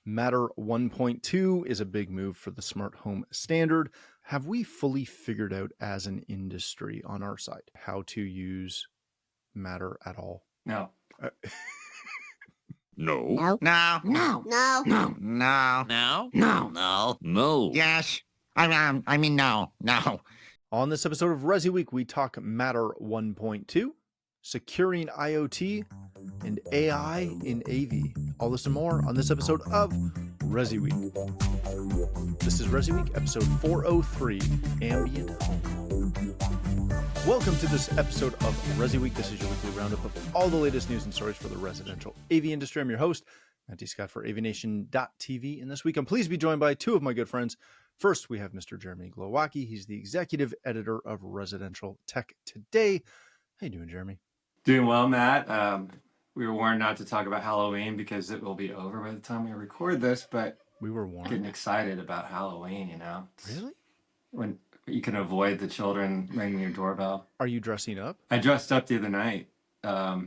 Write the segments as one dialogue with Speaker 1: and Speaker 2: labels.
Speaker 1: Matter 1.2 is a big move for the smart home standard. Have we fully figured out as an industry on our side how to use Matter at all?
Speaker 2: No.
Speaker 3: No.
Speaker 4: No.
Speaker 3: No.
Speaker 4: No.
Speaker 3: No. No.
Speaker 4: No.
Speaker 3: No.
Speaker 4: No.
Speaker 3: No.
Speaker 4: Yes. I mean, no. No.
Speaker 1: On this episode of ResiWeek, we talk Matter 1.2, securing IoT, and AI in AV. All this and more on this episode of ResiWeek. This is ResiWeek, episode 403, Ambient Home. Welcome to this episode of ResiWeek. This is your weekly roundup of all the latest news and stories for the residential AV industry. I'm your host, DiCesare for AVNation.tv, and this week I'm pleased to be joined by two of my good friends. First, we have Mr. Jeremy Glowacki. He's the executive editor of Residential Tech Today. How you doing, Jeremy?
Speaker 2: Doing well, Matt. We were warned not to talk about Halloween because it will be over by the time we record this, but
Speaker 1: We were warned.
Speaker 2: getting excited about Halloween, you know?
Speaker 1: Really?
Speaker 2: When you can avoid the children ringing your doorbell.
Speaker 1: Are you dressing up?
Speaker 2: I dressed up the other night. I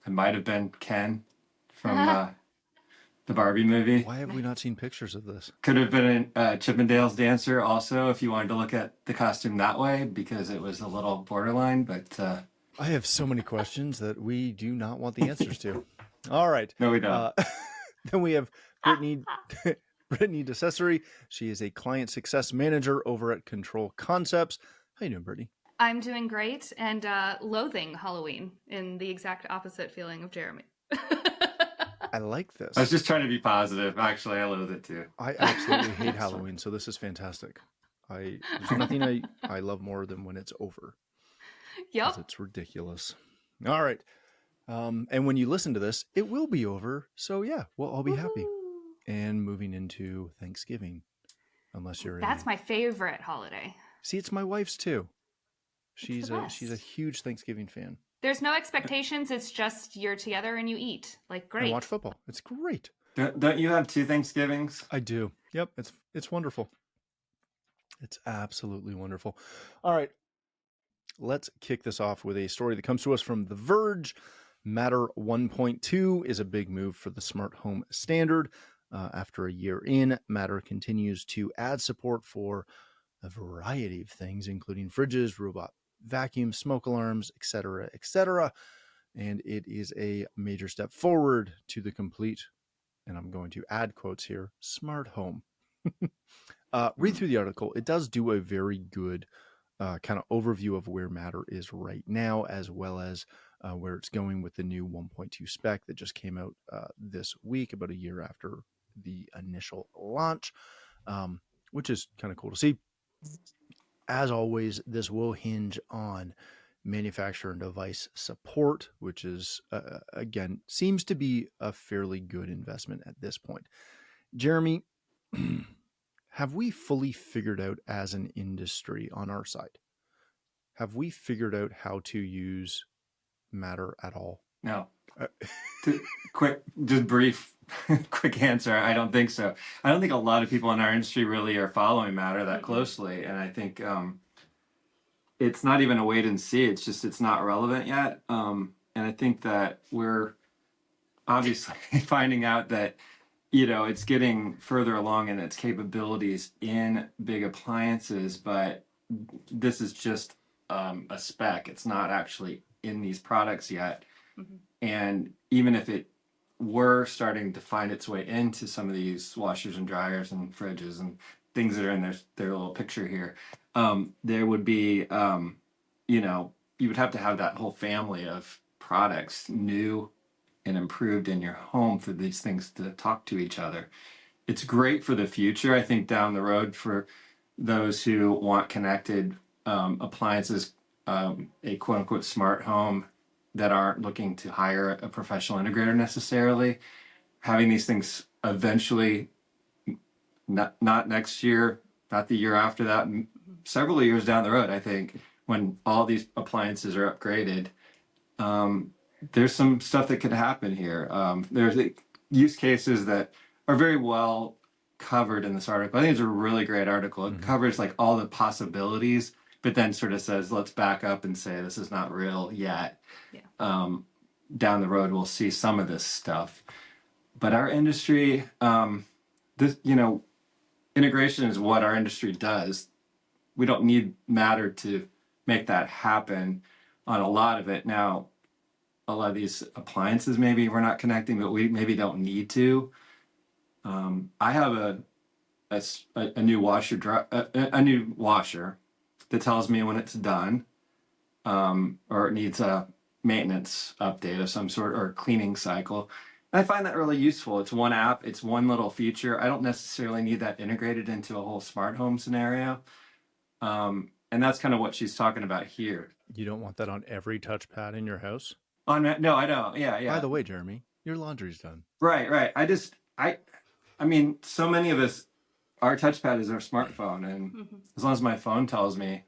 Speaker 2: might have been Ken from the Barbie movie.
Speaker 1: Why have we not seen pictures of this?
Speaker 2: Could have been a Chippendales dancer also if you wanted to look at the costume that way because it was a little borderline, but
Speaker 1: I have so many questions that we do not want the answers to. All right.
Speaker 2: no, we don't.
Speaker 1: Then we have Brittany DiCesare. She is a client success manager over at Control Concepts. How you doing, Brittany?
Speaker 5: I'm doing great and loathing Halloween in the exact opposite feeling of Jeremy.
Speaker 1: I like this.
Speaker 2: I was just trying to be positive. Actually, I loathe it too.
Speaker 1: I absolutely hate Halloween, so this is fantastic. There's nothing I love more than when it's over.
Speaker 5: Yep.
Speaker 1: It's ridiculous. All right. And when you listen to this, it will be over. So yeah, we'll all be happy. And moving into Thanksgiving, unless you're
Speaker 5: That's my favorite holiday.
Speaker 1: See, it's my wife's too. She's
Speaker 5: the
Speaker 1: a
Speaker 5: best.
Speaker 1: huge Thanksgiving fan.
Speaker 5: There's no expectations. It's just you're together and you eat. Like, great.
Speaker 1: And watch football. It's great.
Speaker 2: Don't you have two Thanksgivings?
Speaker 1: I do. Yep. It's wonderful. It's absolutely wonderful. All right. Let's kick this off with a story that comes to us from The Verge. Matter 1.2 is a big move for the smart home standard. After a year in, Matter continues to add support for a variety of things, including fridges, robot vacuums, smoke alarms, etc., etc. And it is a major step forward to the complete, and I'm going to add quotes here, smart home. Read through the article. It does do a very good kind of overview of where Matter is right now, as well as where it's going with the new 1.2 spec that just came out this week, about a year after the initial launch, which is kind of cool to see. As always, this will hinge on manufacturer and device support, which is, again, seems to be a fairly good investment at this point. Jeremy, have we fully figured out as an industry on our side? Have we figured out how to use Matter at all?
Speaker 2: No. Quick, just brief, quick answer. I don't think so. I don't think a lot of people in our industry really are following Matter that closely. And I think it's not even a wait and see. It's just, it's not relevant yet. And I think that we're obviously finding out that, you know, it's getting further along in its capabilities in big appliances, but this is just a spec. It's not actually in these products yet.
Speaker 5: Mm-hmm.
Speaker 2: And even if it were starting to find its way into some of these washers and dryers and fridges and things that are in their little picture here, there would be, you know, you would have to have that whole family of products, new and improved in your home for these things to talk to each other. It's great for the future, I think, down the road for those who want connected appliances, a quote unquote smart home that aren't looking to hire a professional integrator necessarily. Having these things eventually, not next year, not the year after that, several years down the road, I think, when all these appliances are upgraded, there's some stuff that could happen here. There's use cases that are very well covered in this article. I think it's a really great article. It covers like all the possibilities, but then sort of says, let's back up and say this is not real yet.
Speaker 5: Yeah.
Speaker 2: Down the road, we'll see some of this stuff. But our industry, integration is what our industry does. We don't need Matter to make that happen on a lot of it. Now, a lot of these appliances, maybe we're not connecting, but we maybe don't need to. I have a new a new washer that tells me when it's done, or it needs a maintenance update of some sort or a cleaning cycle. And I find that really useful. It's one app, it's one little feature. I don't necessarily need that integrated into a whole smart home scenario. And that's kind of what she's talking about here.
Speaker 1: You don't want that on every touchpad in your house?
Speaker 2: No, I don't. Yeah.
Speaker 1: By the way, Jeremy, your laundry's done.
Speaker 2: Right. I mean, so many of us, our touchpad is our smartphone, and as long as my phone tells me,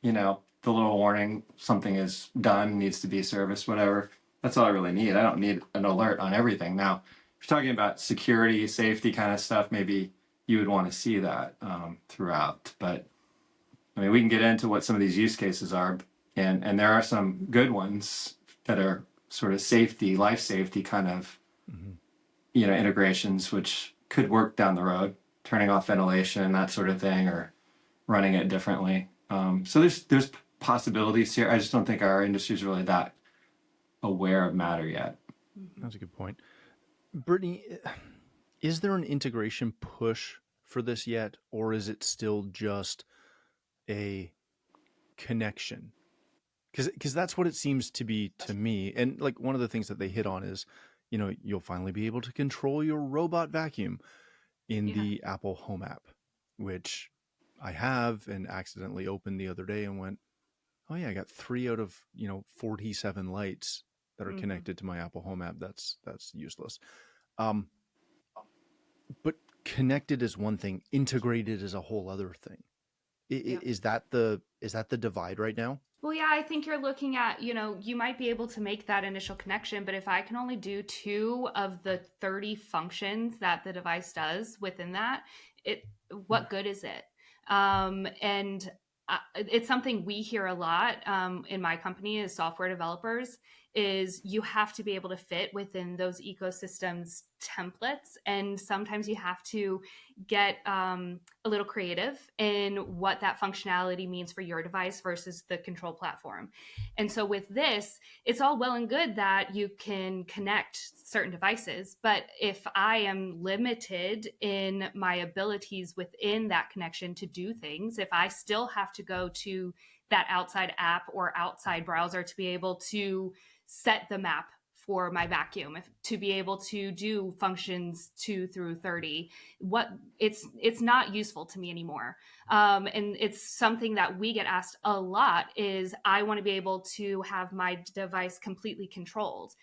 Speaker 2: the little warning, something is done, needs to be serviced, whatever, that's all I really need. I don't need an alert on everything. Now, if you're talking about security, safety kind of stuff, maybe you would want to see that throughout. But I mean, we can get into what some of these use cases are, and there are some good ones that are sort of safety, life safety kind of, integrations, which could work down the road, turning off ventilation, that sort of thing, or running it differently. So there's possibilities here. I just don't think our industry is really that aware of Matter yet.
Speaker 1: That's a good point. Brittany, is there an integration push for this yet, or is it still just a connection? Because that's what it seems to be to me. And like one of the things that they hit on is, you'll finally be able to control your robot vacuum in the Apple Home app, which I have and accidentally opened the other day and went, oh yeah, I got 3 out of 47 lights that are connected to my Apple Home app. That's useless. But connected is one thing, integrated is a whole other thing. Is that the divide right now?
Speaker 5: Well, yeah, I think you're looking at, you might be able to make that initial connection, but if I can only do 2 of the 30 functions that the device does within that, what good is it? And it's something we hear a lot in my company as software developers, is you have to be able to fit within those ecosystems templates. And sometimes you have to get a little creative in what that functionality means for your device versus the control platform. And so with this, it's all well and good that you can connect certain devices, but if I am limited in my abilities within that connection to do things, if I still have to go to that outside app or outside browser to be able to set the map for my vacuum, to be able to do functions 2 through 30, it's not useful to me anymore. And it's something that we get asked a lot is, I want to be able to have my device completely controlled.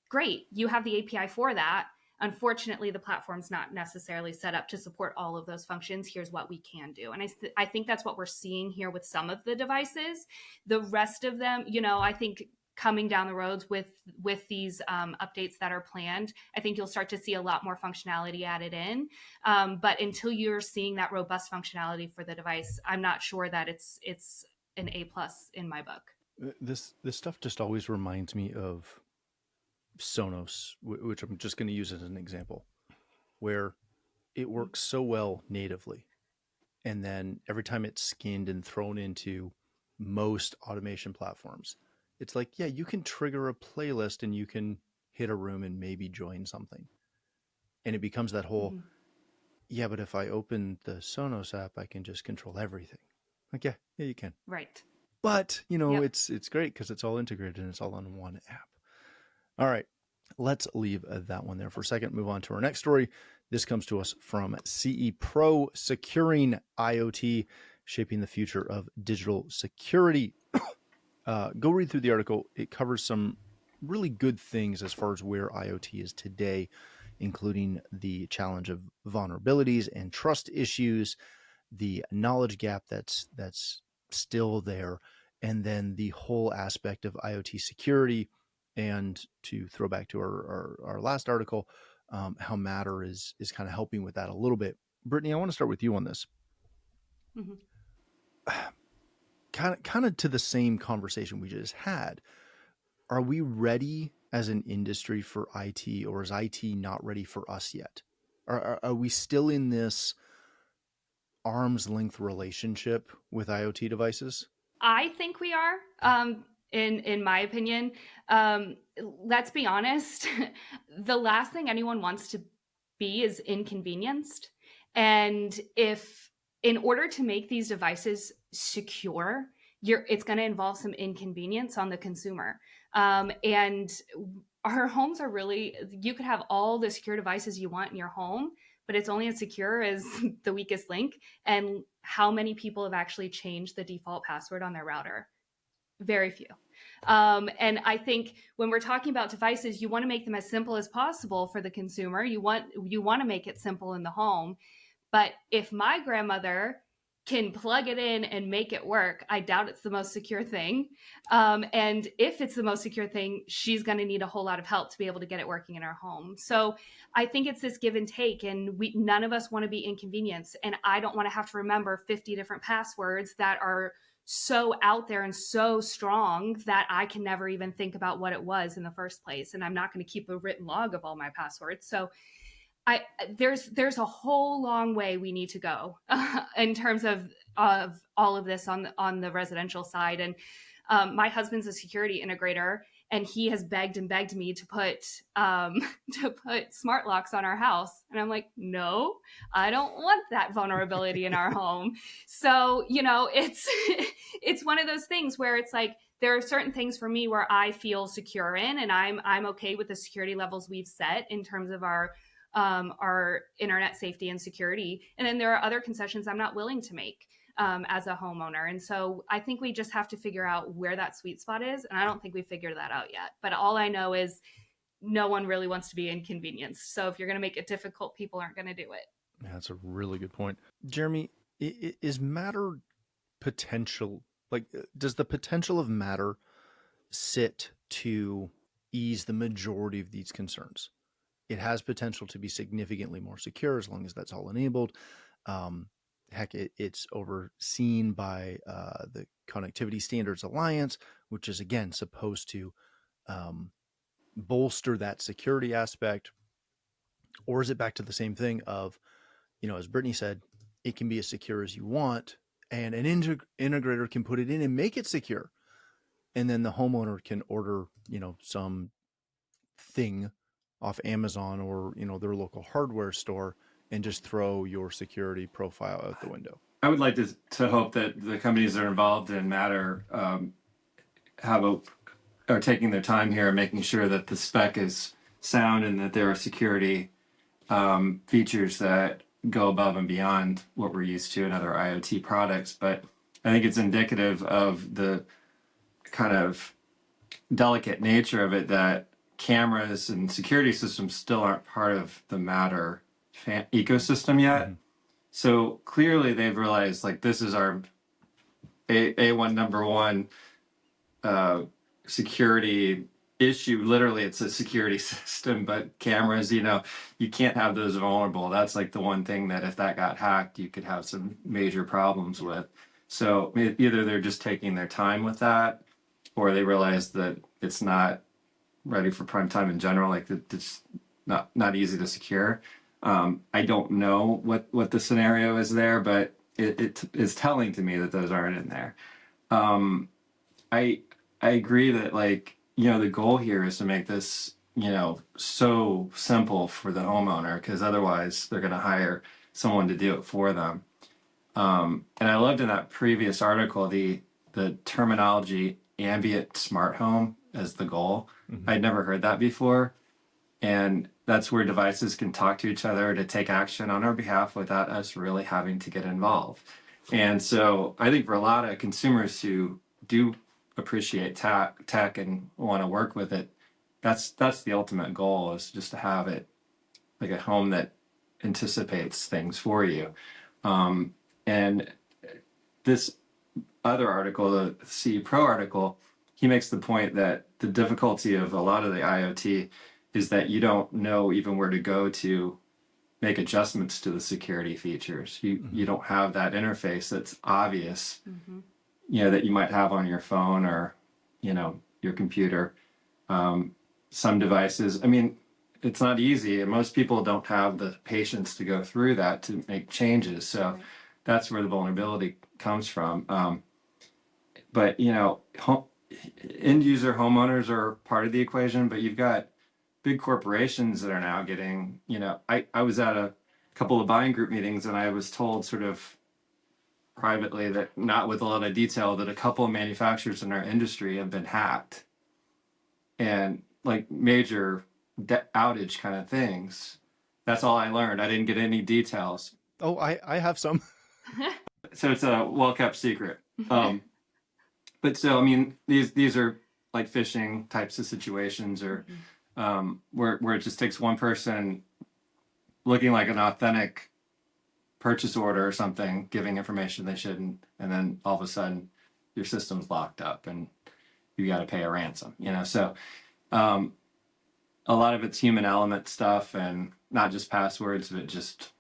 Speaker 5: Great, you have the API for that. Unfortunately, the platform's not necessarily set up to support all of those functions. Here's what we can do. And I think that's what we're seeing here with some of the devices. The rest of them, I think coming down the roads with these updates that are planned, I think you'll start to see a lot more functionality added in. But until you're seeing that robust functionality for the device, I'm not sure that it's an A+ in my book.
Speaker 1: This stuff just always reminds me of Sonos, which I'm just going to use as an example, where it works so well natively. And then every time it's skinned and thrown into most automation platforms, it's like, yeah, you can trigger a playlist and you can hit a room and maybe join something. And it becomes that whole, yeah, but if I open the Sonos app, I can just control everything. Like, yeah, you can.
Speaker 5: Right.
Speaker 1: But, it's great because it's all integrated and it's all on one app. All right, let's leave that one there for a second. Move on to our next story. This comes to us from CE Pro, Securing IoT, Shaping the Future of Digital Security. Go read through the article. It covers some really good things as far as where IoT is today, including the challenge of vulnerabilities and trust issues, the knowledge gap that's still there, and then the whole aspect of IoT security. And to throw back to our last article, how Matter is kind of helping with that a little bit. Brittany, I want to start with you on this. Kind of to the same conversation we just had. Are we ready as an industry for IT, or is IT not ready for us yet? Are we still in this arm's length relationship with IoT devices?
Speaker 5: I think we are. In my opinion, let's be honest. The last thing anyone wants to be is inconvenienced, and if in order to make these devices secure, it's going to involve some inconvenience on the consumer. And our homes are really, you could have all the secure devices you want in your home, but it's only as secure as the weakest link. And how many people have actually changed the default password on their router? Very few. And I think when we're talking about devices, you want to make them as simple as possible for the consumer. You want to make it simple in the home. But if my grandmother can plug it in and make it work, I doubt it's the most secure thing. And if it's the most secure thing, she's going to need a whole lot of help to be able to get it working in her home. So I think it's this give and take, and none of us want to be inconvenienced. And I don't want to have to remember 50 different passwords that are so out there and so strong that I can never even think about what it was in the first place. And I'm not going to keep a written log of all my passwords. So there's a whole long way we need to go in terms of all of this on the residential side. And my husband's a security integrator, and he has begged and begged me to put smart locks on our house. And I'm like, no, I don't want that vulnerability in our home. So, it's one of those things where it's like, there are certain things for me where I feel secure in, and I'm okay with the security levels we've set in terms of our internet safety and security. And then there are other concessions I'm not willing to make as a homeowner. And so I think we just have to figure out where that sweet spot is. And I don't think we figured that out yet. But all I know is no one really wants to be inconvenienced. So if you're going to make it difficult, people aren't going to do it.
Speaker 1: Yeah, that's a really good point. Jeremy, is Matter potential, does the potential of Matter sit to ease the majority of these concerns? It has potential to be significantly more secure as long as that's all enabled. Heck, it's overseen by the Connectivity Standards Alliance, which is, again, supposed to bolster that security aspect. Or is it back to the same thing of, as Brittany said, it can be as secure as you want, and an integrator can put it in and make it secure. And then the homeowner can order, some thing off Amazon or, their local hardware store and just throw your security profile out the window.
Speaker 2: I would like to hope that the companies that are involved in Matter are taking their time here and making sure that the spec is sound and that there are security features that go above and beyond what we're used to in other IoT products. But I think it's indicative of the kind of delicate nature of it that cameras and security systems still aren't part of the Matter ecosystem yet. Mm-hmm. So clearly they've realized, this is our A1 number one security issue. Literally, it's a security system, but cameras, you can't have those vulnerable. That's the one thing that if that got hacked, you could have some major problems with. So either they're just taking their time with that, or they realize that it's not ready for prime time in general. It's not easy to secure. I don't know what the scenario is there, but it is telling to me that those aren't in there. I agree that the goal here is to make this so simple for the homeowner, because otherwise they're going to hire someone to do it for them. And I loved in that previous article the terminology ambient smart home as the goal. Mm-hmm. I'd never heard that before. And that's where devices can talk to each other to take action on our behalf without us really having to get involved. And so I think for a lot of consumers who do appreciate tech and want to work with it, that's the ultimate goal, is just to have it like a home that anticipates things for you. And this other article, the CE Pro article, he makes the point that the difficulty of a lot of the IoT is that you don't know even where to go to make adjustments to the security features. You don't have that interface that's obvious, that you might have on your phone or, your computer. some devices. I mean, it's not easy, and most people don't have the patience to go through that to make changes. So
Speaker 5: Right.
Speaker 2: that's where the vulnerability comes from. But you know, end user homeowners are part of the equation, but you've got big corporations that are now getting, you know, I was at a couple of buying group meetings and I was told sort of privately, that not with a lot of detail, that a couple of manufacturers in our industry have been hacked, and like major outage kind of things. That's all I learned. I didn't get any details.
Speaker 1: Oh, I have some.
Speaker 2: So it's a well kept secret. But so, I mean, these are like phishing types of situations, or where it just takes one person looking like an authentic purchase order or something, giving information they shouldn't, and then all of a sudden your system's locked up and you got to pay a ransom. You know, so a lot of it's human element stuff, and not just passwords, but just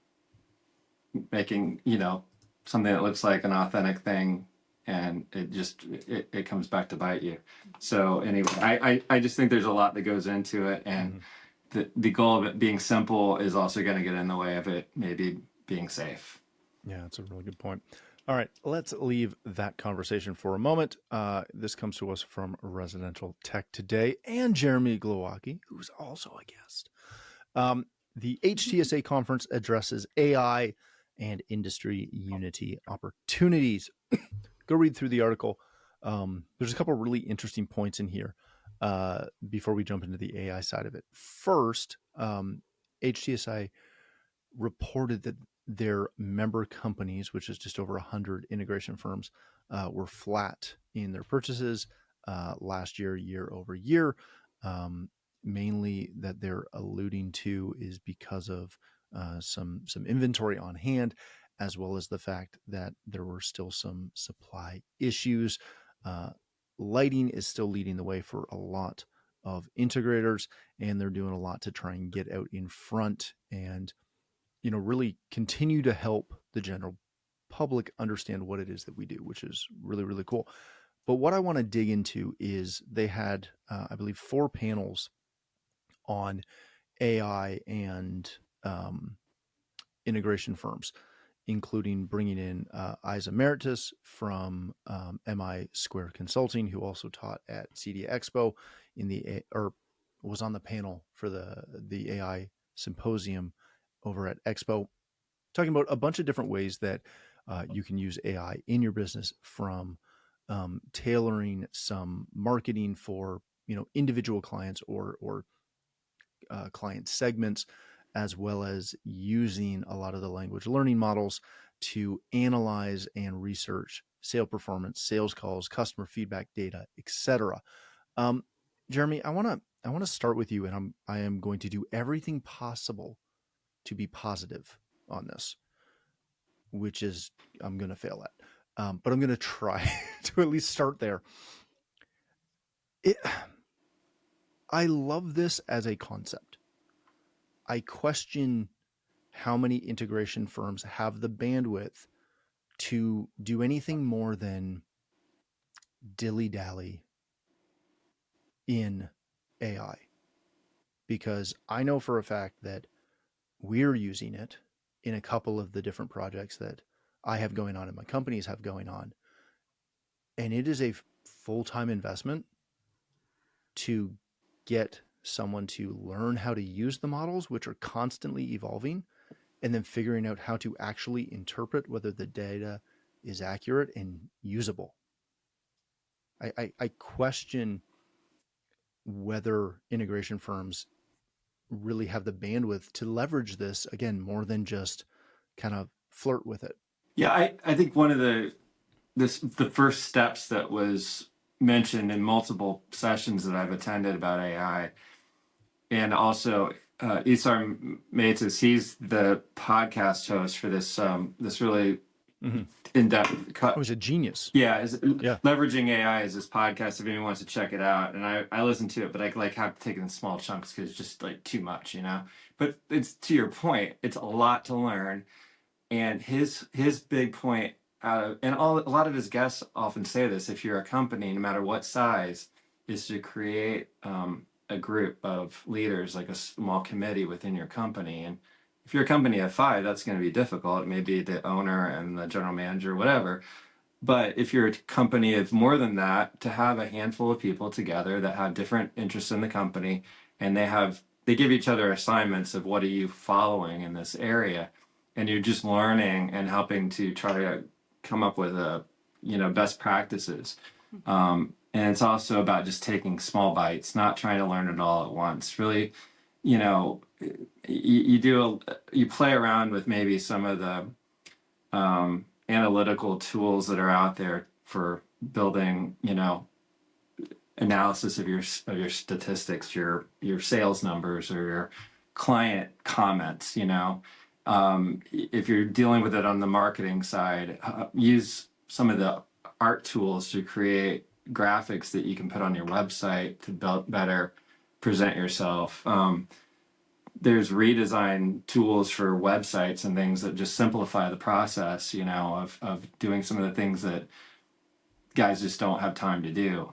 Speaker 2: making, you know, something that looks like an authentic thing, and it comes back to bite you. So anyway, I just think there's a lot that goes into it, and the goal of it being simple is also going to get in the way of it maybe being safe.
Speaker 1: Yeah, that's a really good point. All right, let's leave that conversation for a moment. This comes to us from Residential Tech Today and Jeremy Glowacki, who's also a guest. The HTSA conference addresses AI and industry unity opportunities. Go read through the article. There's a couple of really interesting points in here before we jump into the AI side of it. First, HTSI reported that their member companies, which is just over 100 integration firms, were flat in their purchases last year over year. Mainly that they're alluding to is because of some inventory on hand, as well as the fact that there were still some supply issues. Lighting is still leading the way for a lot of integrators, and they're doing a lot to try and get out in front and, you know, really continue to help the general public understand what it is that we do, which is really, really cool. But what I want to dig into is they had, I believe, 4 panels on AI and integration firms, including bringing in Isa Emeritus from MI Square Consulting, who also taught at CDA Expo or was on the panel for the AI symposium over at Expo, talking about a bunch of different ways that you can use AI in your business, from tailoring some marketing for, you know, individual clients or client segments, as well as using a lot of the language learning models to analyze and research sale performance, sales calls, customer feedback data, etc. Jeremy, I want to start with you, and I am going to do everything possible to be positive on this, which is I'm going to fail at, but I'm going to try to at least start there. I love this as a concept. I question how many integration firms have the bandwidth to do anything more than dilly-dally in AI. Because I know for a fact that we're using it in a couple of the different projects that I have going on and my companies have going on. And it is a full-time investment to get someone to learn how to use the models, which are constantly evolving, and then figuring out how to actually interpret whether the data is accurate and usable. I question whether integration firms really have the bandwidth to leverage this, again, more than just kind of flirt with it.
Speaker 2: Yeah, I think one of the first steps that was mentioned in multiple sessions that I've attended about AI, and also Isar Maitis, he's the podcast host for this this really in-depth cut.
Speaker 1: Oh, he's a genius.
Speaker 2: Yeah, Leveraging AI is this podcast if anyone wants to check it out. And I listen to it, but I like have to take it in small chunks because it's just like too much, you know. But it's, to your point, it's a lot to learn. And his big point and a lot of his guests often say this: if you're a company, no matter what size, is to create a group of leaders, like a small committee within your company. And if you're a company of 5, that's going to be difficult. It may be the owner and the general manager, whatever. But if you're a company of more than that, to have a handful of people together that have different interests in the company, and they give each other assignments of what are you following in this area, and you're just learning and helping to try to come up with best practices. And it's also about just taking small bites, not trying to learn it all at once. Really, you know, you play around with maybe some of the analytical tools that are out there for building, analysis of your statistics, your sales numbers, or your client comments. If you're dealing with it on the marketing side, use some of the art tools to create graphics that you can put on your website to better present yourself. There's redesign tools for websites and things that just simplify the process, of doing some of the things that guys just don't have time to do.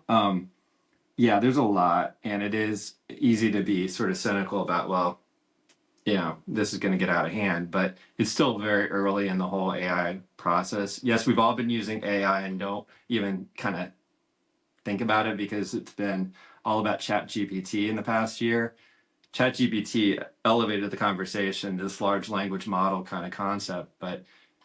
Speaker 2: Yeah, there's a lot, and it is easy to be sort of cynical about, well, this is going to get out of hand, but it's still very early in the whole AI process. Yes, we've all been using AI and don't even kind of think about it because it's been all about ChatGPT in the past year. ChatGPT elevated the conversation, this large language model kind of concept, but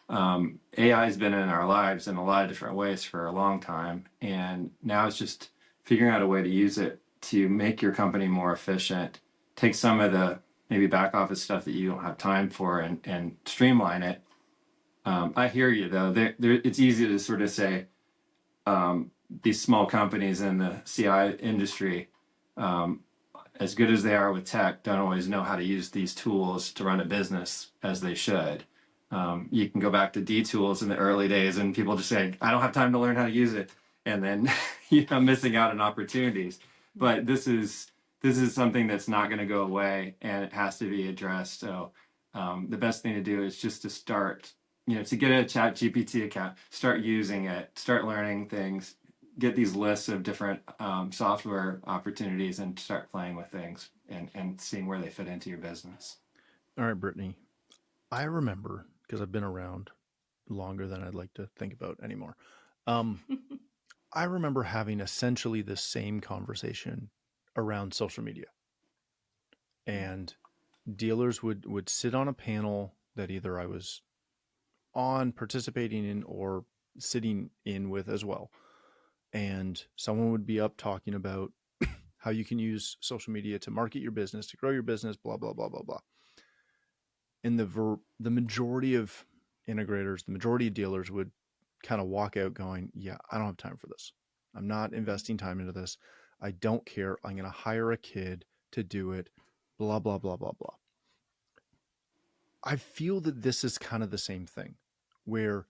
Speaker 2: AI has been in our lives in a lot of different ways for a long time. And now it's just figuring out a way to use it to make your company more efficient, take some of the maybe back office stuff that you don't have time for and streamline it. I hear you though. It's easy to sort of say these small companies in the CI industry, as good as they are with tech, don't always know how to use these tools to run a business as they should. You can go back to D tools in the early days and people just say, I don't have time to learn how to use it. And then, missing out on opportunities. But this is something that's not going to go away and it has to be addressed. So the best thing to do is just to start, to get a ChatGPT account, start using it, start learning things, get these lists of different software opportunities and start playing with things and seeing where they fit into your business.
Speaker 1: All right, Brittany. I remember, because I've been around longer than I'd like to think about anymore. I remember having essentially the same conversation around social media. And dealers would sit on a panel that either I was on, participating in, or sitting in with as well. And someone would be up talking about how you can use social media to market your business, to grow your business, blah, blah, blah, blah, blah. And the majority of integrators, the majority of dealers would kind of walk out going, yeah, I don't have time for this. I'm not investing time into this. I don't care. I'm going to hire a kid to do it, blah, blah, blah, blah, blah. I feel that this is kind of the same thing, where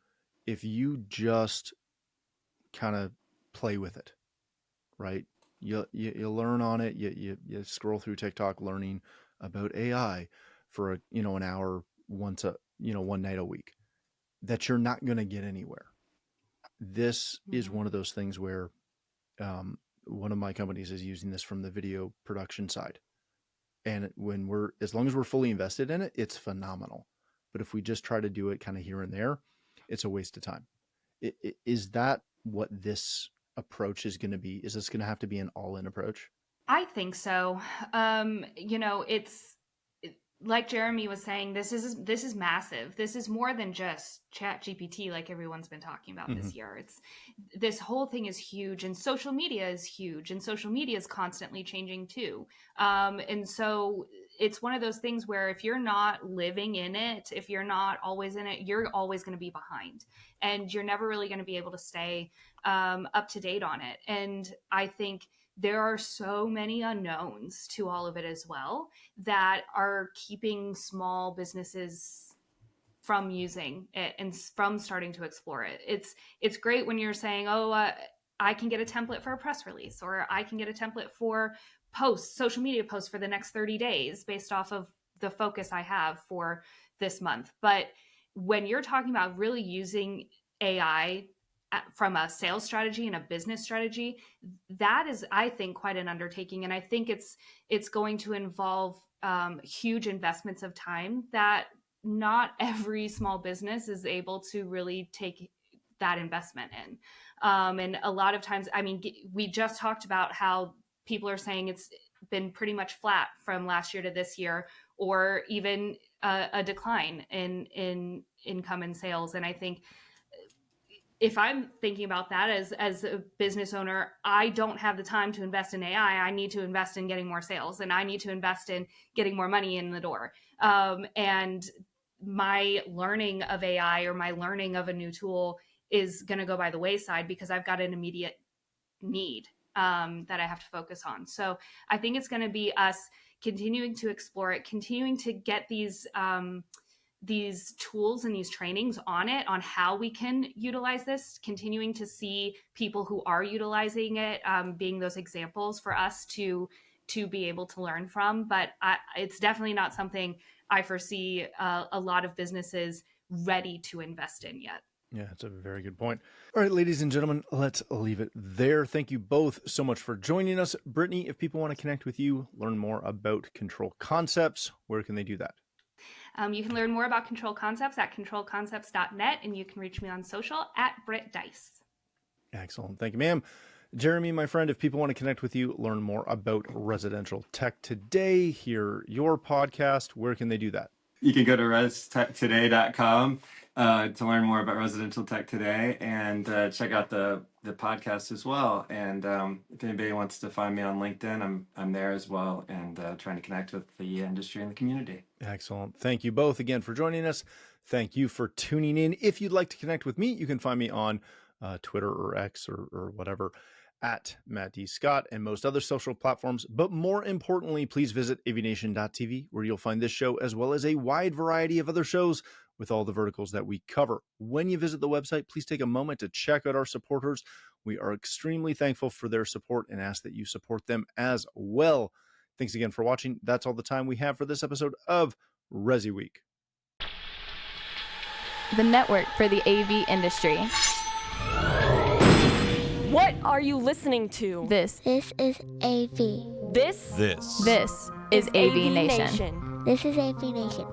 Speaker 1: if you just kind of play with it, right? You learn on it. You scroll through TikTok learning about AI for an hour one night a week, that you're not going to get anywhere. This is one of those things where one of my companies is using this from the video production side. And as long as we're fully invested in it, it's phenomenal. But if we just try to do it kind of here and there, it's a waste of time. Is that what this approach is going to be? Is this going to have to be an all-in approach?
Speaker 5: I think so. It's like Jeremy was saying, this is massive. This is more than just ChatGPT, like everyone's been talking about this year. This whole thing is huge, and social media is huge, and social media is constantly changing too. And so it's one of those things where if you're not living in it, if you're not always in it, you're always going to be behind, and you're never really going to be able to stay up to date on it. And I think there are so many unknowns to all of it as well that are keeping small businesses from using it and from starting to explore it. It's great when you're saying, I can get a template for a press release, or I can get a template for social media posts for the next 30 days based off of the focus I have for this month. But when you're talking about really using AI from a sales strategy and a business strategy, that is, I think, quite an undertaking. And I think it's going to involve huge investments of time that not every small business is able to really take that investment in. And a lot of times, I mean, we just talked about how people are saying it's been pretty much flat from last year to this year, or even a decline in income and sales. And I think if I'm thinking about that as a business owner, I don't have the time to invest in AI. I need to invest in getting more sales, and I need to invest in getting more money in the door. And my learning of AI or my learning of a new tool is going to go by the wayside because I've got an immediate need that I have to focus on. So I think it's going to be us continuing to explore it, continuing to get these tools and these trainings on how we can utilize this, continuing to see people who are utilizing it, being those examples for us to be able to learn from. But it's definitely not something I foresee a lot of businesses ready to invest in yet.
Speaker 1: Yeah, it's a very good point. All right, ladies and gentlemen, let's leave it there. Thank you both so much for joining us. Brittany, if people want to connect with you, learn more about Control Concepts, where can they do that?
Speaker 5: You can learn more about Control Concepts at controlconcepts.net, and you can reach me on social at BrittDice.
Speaker 1: Excellent. Thank you, ma'am. Jeremy, my friend, if people want to connect with you, learn more about residential tech today, hear your podcast, where can they do that?
Speaker 2: You can go to restechtoday.com to learn more about residential tech today, and check out the podcast as well. And if anybody wants to find me on LinkedIn, I'm there as well, and trying to connect with the industry and the community.
Speaker 1: Excellent. Thank you both again for joining us. Thank you for tuning in. If you'd like to connect with me, you can find me on Twitter or X or whatever, at Matt D. Scott, and most other social platforms. But more importantly, please visit AVNation.tv, where you'll find this show as well as a wide variety of other shows with all the verticals that we cover. When you visit the website, please take a moment to check out our supporters. We are extremely thankful for their support and ask that you support them as well. Thanks again for watching. That's all the time we have for this episode of ResiWeek,
Speaker 3: the network for the AV industry.
Speaker 6: What are you listening to?
Speaker 3: This
Speaker 7: is AV.
Speaker 6: This
Speaker 3: is AV Nation.
Speaker 7: This is AV Nation.